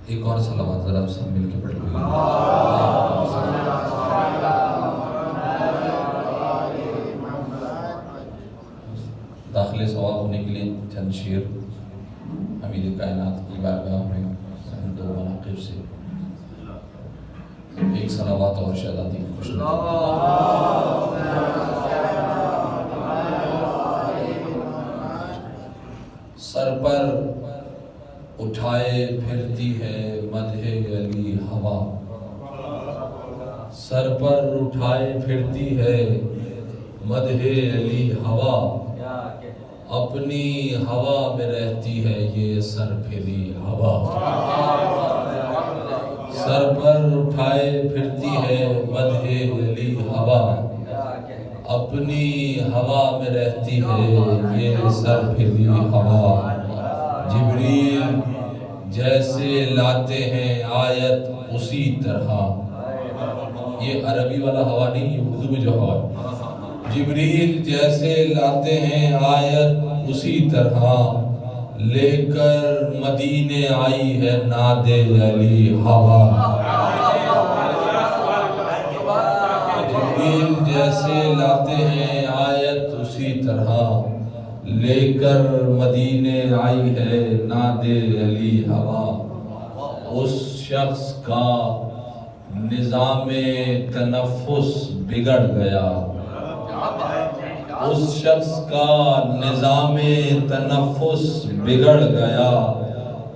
ایک اور صلوات ذرا سب مل کے پڑھیں. داخل ثواب ہونے کے لیے چند شعر امیر کائنات کی بارگاہ میں دو مناقب سے ایک صلوات اور شہادتی کی خوش سر پر اٹھائے پھرتی ہے مدح علی ہوا، سر پر اٹھائے پھرتی ہے مدح علی ہوا، اپنی ہوا میں رہتی ہے یہ سر پھری ہوا، سر پر اٹھائے پھرتی ہے مدح علی ہوا، اپنی ہوا میں رہتی ہے یہ سر پھری ہوا، جبریل جیسے لاتے ہیں آیت اسی طرح، یہ عربی والا ہوا نہیں، یہ اردو میں جو ہوا ہے، جبریل جیسے لاتے ہیں آیت اسی طرح، لے کر مدینے آئی ہے ناد علی ہوا، جبریل جیسے لاتے ہیں آیت اسی طرح، لے کر مدینے آئی ہے ناد علی ہوا، اس شخص کا نظام تنفس بگڑ گیا، اس شخص کا نظام تنفس بگڑ گیا،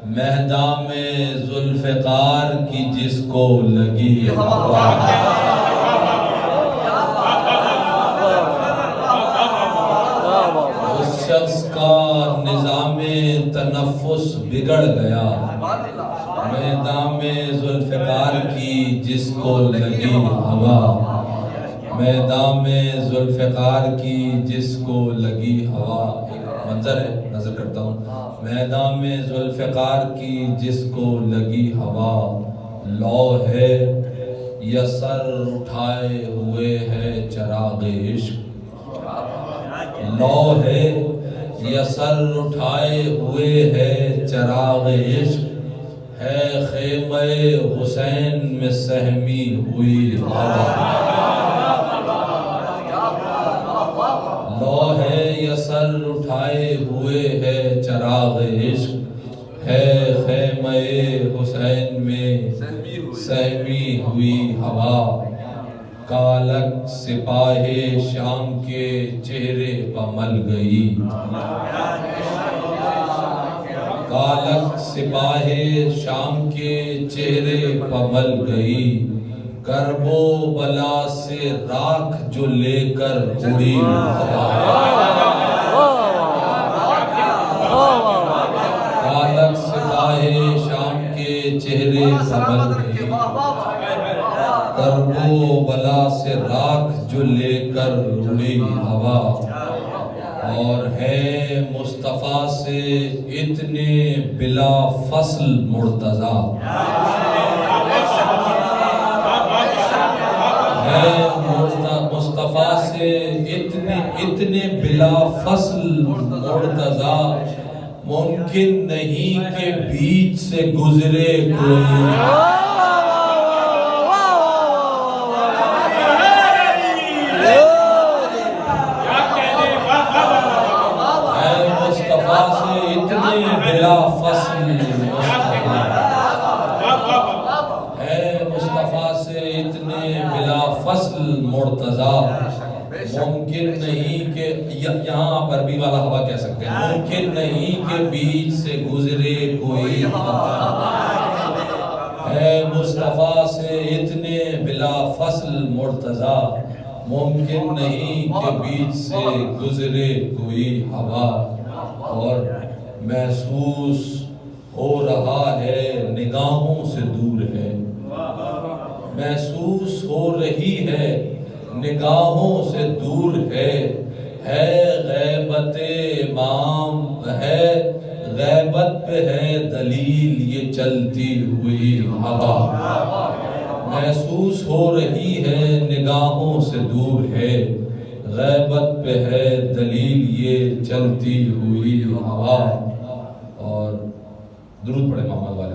میدان میں ذوالفقار کی جس کو لگی ہوا، اس شخص کا نظام تنفس بگڑ گیا، میدان میں ذوالفقار کی جس کو لگی ہوا، میدان میں ذوالفقار کی جس کو لگی ہوا، ایک منظر ہے نظر کرتا ہوں، میدان میں ذوالفقار کی جس کو لگی ہوا، لو ہے یا سر اٹھائے ہوئے ہے چراغ عشق، لو ہے یا سر اٹھائے ہوئے ہے چراغ عشق، ہے خیمہ حسین میں سہمی ہوئی ہوا، لو ہے یا سر اٹھائے ہوئے ہے چراغ عشق، ہے خیمہ حسین میں سہمی ہوئی ہوا، کالک سپاہ شام کے چہرے پہ مل گئی، کالک سپاہ شام کے چہرے پہ مل گئی، کرب و بلا سے راکھ جو لے کر اڑی ہوا، کالک سپاہ شام کے چہرے پہ مل گئی، کرب و بلا سے راکھ جو لے کر اڑی ہوا، اور ہے مصطفیٰ سے اتنے بلا فصل مرتضیٰ، ہے مصطفیٰ سے اتنے بلا فصل مرتضیٰ، ممکن نہیں کہ بیچ سے گزرے کوئی، بلا فصل ہے مصطفیٰ سے اتنے بلا فصل مرتضیٰ، ممکن نہیں کہ یہاں آپ عربی والا ہوا کہہ سکتے ہیں، ممکن نہیں کہ بیچ سے گزرے کوئی ہے مصطفیٰ سے اتنے بلا فصل مرتضیٰ، ممکن نہیں کہ بیچ سے گزرے کوئی ہوا، اور محسوس ہو رہا ہے نگاہوں سے دور ہے، محسوس ہو رہی ہے نگاہوں سے دور ہے غیبت امام، ہے غیبت پہ ہے دلیل یہ چلتی ہوئی ہوا، محسوس ہو رہی ہے نگاہوں سے دور ہے، غیبت پہ ہے دلیل یہ چلتی ہوئی ہوا، اور درود پڑھیں محمد والے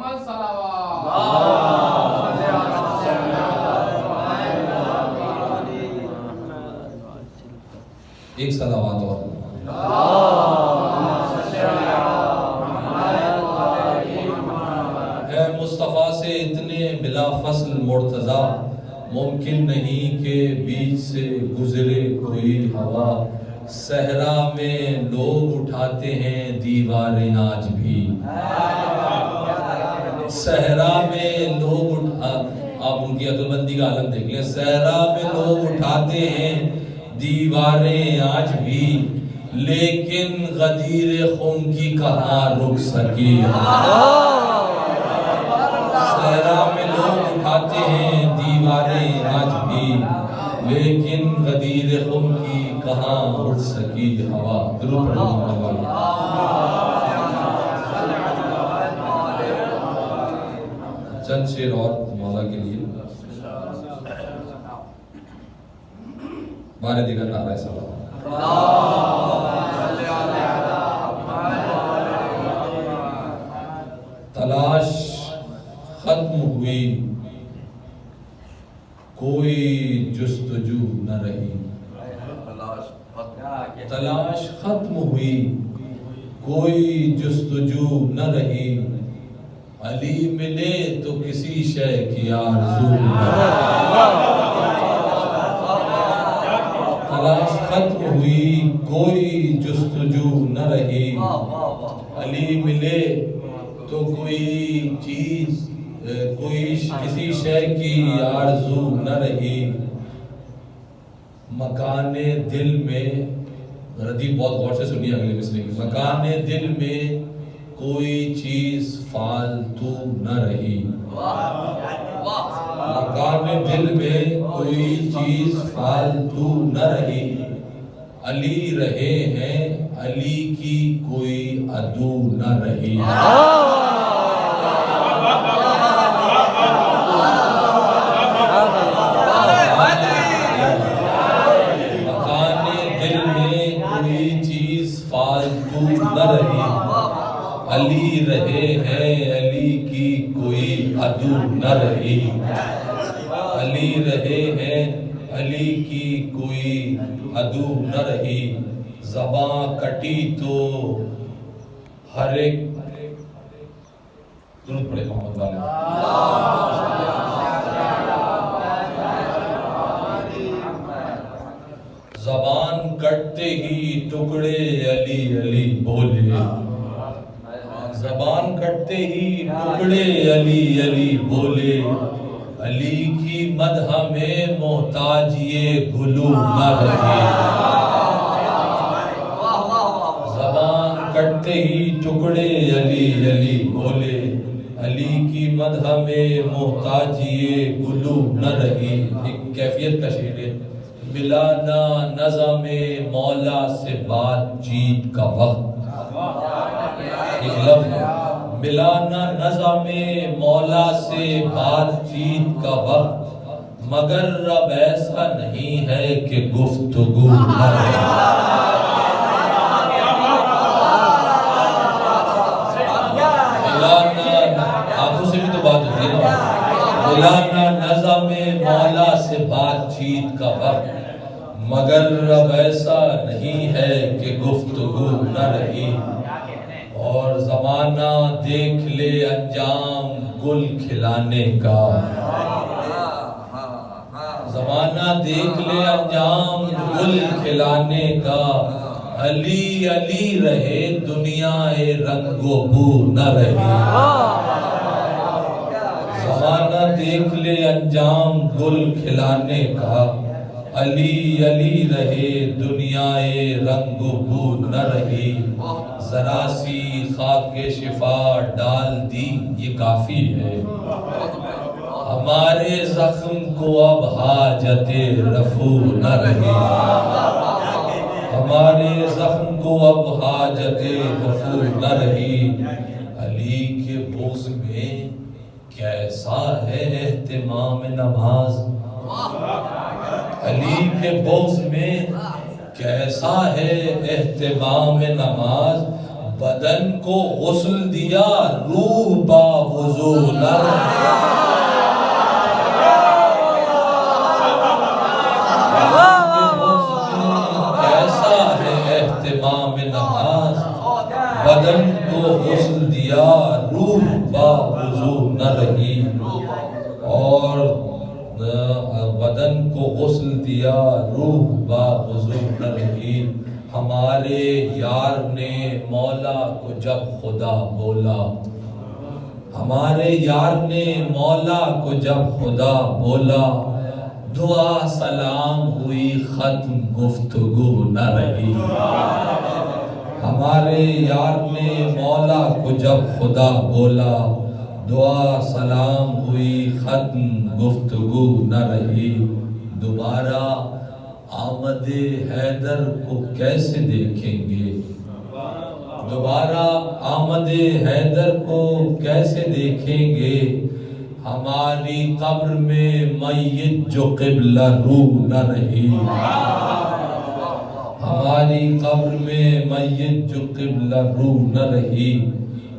محمد صلوات ایک صلوات اور اے مصطفیٰ سے اتنے بلا فصل مرتضی ممکن نہیں کہ بیچ سے گزرے کوئی ہوا صحرا میں لوگ اٹھاتے ہیں دیواریں آج بھی صحرا میں لوگ آپ ان کی عقلمندی کا عالم دیکھ لیں صحرا میں لوگ اٹھاتے ہیں دیواریں آج بھی لیکن غدیر خون کی کہاں رک سکی صحرا میں لوگ اٹھاتے ہیں دیواریں آج بھی لیکن غدیر خون کی کہاں اٹھ سکی ہوا درود پڑھیں چند شعر اور مولا کے لیے بارے دیگر نعرہ صلوات تلاش ختم ہوئی کوئی جستجو نہ رہی تلاش ختم ہوئی کوئی جستجو نہ رہی علی ملے تو کسی شے کی آرزو نہ تلاش ختم ہوئی کوئی جستجو نہ رہی علی ملے تو کوئی چیز کوئی کسی شے کی آرزو نہ رہی مکان دل میں ردیف بہت غور سے سنیے اگلے مصرے میں مکان دل میں کوئی چیز فالتو نہ رہی مکان دل میں کوئی چیز فالتو نہ رہی علی رہے ہیں علی کی کوئی عدو نہ رہی مکان دل میں کوئی چیز فالتو نہ رہی علی رہے ہیں علی کی کوئی عدو نہ رہی علی رہے ہیں علی کی کوئی عدو نہ رہی زباں کٹی تو ہر ایک درود پڑھے محمد والے زبان کٹتے ہی ٹکڑے علی علی بولے زبان کٹتے ہی ٹکڑے علی علی بولے علی کی مدح میں محتاج یہ گلو نہ رہے زبان کٹتے ہی ٹکڑے علی علی بولے علی کی مدح میں محتاج یہ گلو نہ رہی ایک کیفیت کا شعر ہے ملانا نظم مولا سے بات چیت کا وقت ایک لفظ ملانا نظم مولا سے بات چیت کا وقت مگر رب ایسا نہیں ہے کہ گفتگو نہ رہے آنکھوں سے بھی تو بات ہوتی ہے نا ملانا نظم مولا سے بات چیت کا وقت مگر رب ایسا نہیں ہے کہ گفتگو نہ رہی اور زمانہ دیکھ لے انجام گل کھلانے کا زمانہ دیکھ لے انجام گل کھلانے کا علی علی رہے دنیا رنگ و بو نہ رہے زمانہ دیکھ لے انجام گل کھلانے کا علی علی رہے دنیا رنگ و بو نہ رہی ذرا سی خاک شفا ڈال دی یہ کافی ہے ہمارے زخم کو اب حاجت رفو نہ رہی ہمارے زخم کو اب حاجت رفو نہ رہی علی کے بغض میں کیسا ہے اہتمام نماز علی کے بغض میں کیسا ہے اہتمام نماز بدن کو غسل دیا روح با وضو نہ رہی۔ کیسا ہے اہتمام نماز، بدن کو غسل دیا روح با وضو نہ رہی، اور بدن کو غسل دیا روح با وضو نہ رہی۔ ہمارے یار نے مولا کو جب خدا بولا، ہمارے یار نے مولا کو جب خدا بولا، دعا سلام ہوئی ختم گفتگو نہ رہی۔ ہمارے یار نے مولا کو جب خدا بولا، دعا سلام ہوئی ختم گفتگو نہ رہی۔ دوبارہ آمد حیدر کو کیسے دیکھیں گے، دوبارہ آمد حیدر کو کیسے دیکھیں گے، ہماری قبر میں میت جو قبلہ رو نہ رہی، ہماری قبر میں میت جو قبلہ رو نہ رہی۔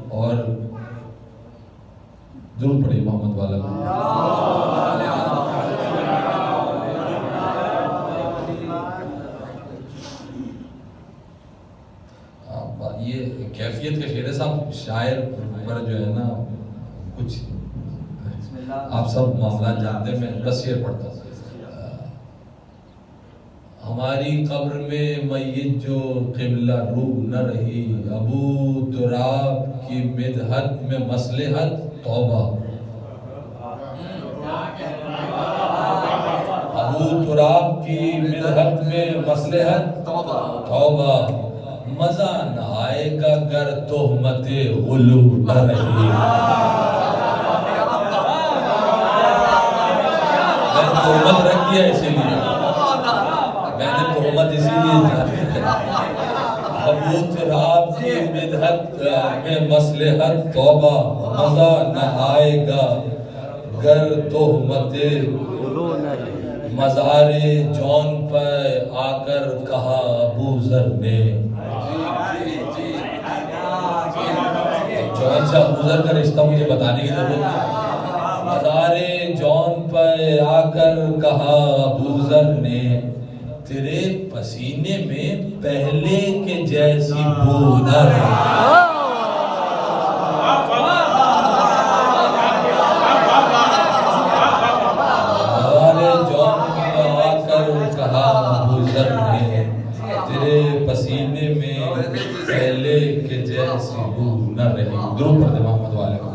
اور درود پڑھیں محمد والا۔ یہ کیفیت کا شعر ہے صاحب، شاعر پر جو ہے نا کچھ آپ سب معاملات جانتے ہیں، میں بس شعر پڑھتا ہوں۔ ہماری قبر میں میت جو قبلہ رو نہ رہی، ابو تراب کی مدحت میں مصلحت توبہ، ابو تراب کی مدحت میں مصلحت توبہ، مزہ نہ آئے گا گر تہمت غلو نہ رہی۔ میں نے تہمت رکھ دیا اسی لیے، میں نے تہمت اسی لیے، ابو تراب کی مدحت میں مصلحت توبہ، مزہ نہ آئے گا گر تہمت مزار جون پر آ کر کہا ابو ذر نے، جون سے ابو ذر کا رشتہ مجھے بتانے کی ضرورت ہے۔ مزار جون پر آ کر کہا ابو ذر نے، تیرے پسینے میں پہلے کے جیسی بو نہ رہی۔ پسینے میں پہلے کے جیسی بو نہ رہی۔ درود پڑھتے محمد والے کو۔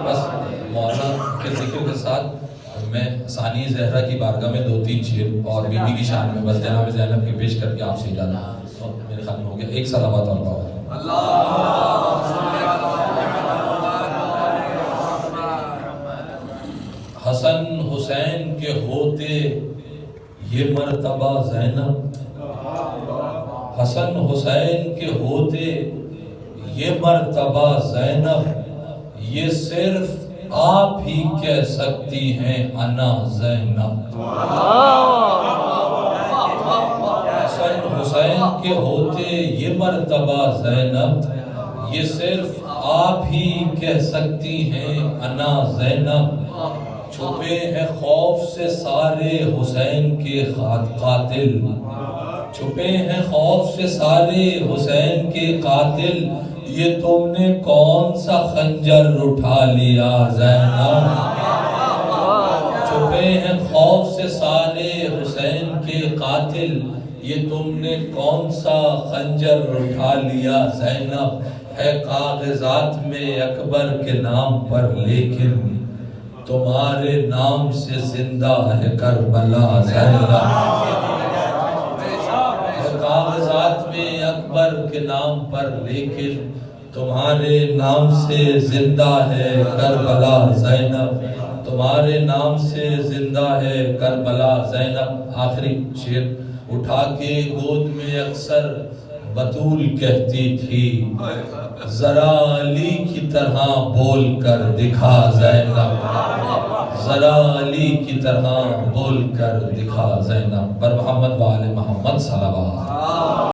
بس مولانا کے ذکر کے ساتھ میں ثانی زہرا کی بارگاہ میں 2-3 شعر اور بی بی کی شان میں بس جناب زینب کی پیش کر کے آپ سے اجازت میرے خیال میں ہو گیا۔ ایک صلوات اور پڑھو۔ حسن حسین کے ہوتے یہ مرتبہ زینب، حسن حسین کے ہوتے یہ مرتبہ زینب، یہ صرف آپ ہی کہہ سکتی ہیں انا زینب۔ حسن حسین کے ہوتے یہ مرتبہ زینب، یہ صرف آپ ہی کہہ سکتی ہیں انا زینب۔ چھپے ہیں خوف سے سارے حسین کے قاتل، چھپے ہیں خوف سے سارے حسین کے قاتل، یہ تم نے کون سا خنجر اٹھا لیا زینب۔ چھپے ہیں خوف سے سارے حسین کے قاتل، یہ تم نے کون سا خنجر اٹھا لیا زینب۔ ہے کاغذات میں اکبر کے نام پر لیکن تمہارے نام سے زندہ ہے کربلا زینب۔ کاغذات میں اکبر کے نام پر لیکن تمہارے نام سے زندہ ہے کربلا زینب، تمہارے نام سے زندہ ہے کربلا زینب۔ آخری شعر، اٹھا کے گود میں اکثر بطول کہتی تھی، ذرا علی کی طرح بول کر دکھا زینب، ذرا علی کی طرح بول کر دکھا زینب۔ پر محمد و آل محمد صلوات۔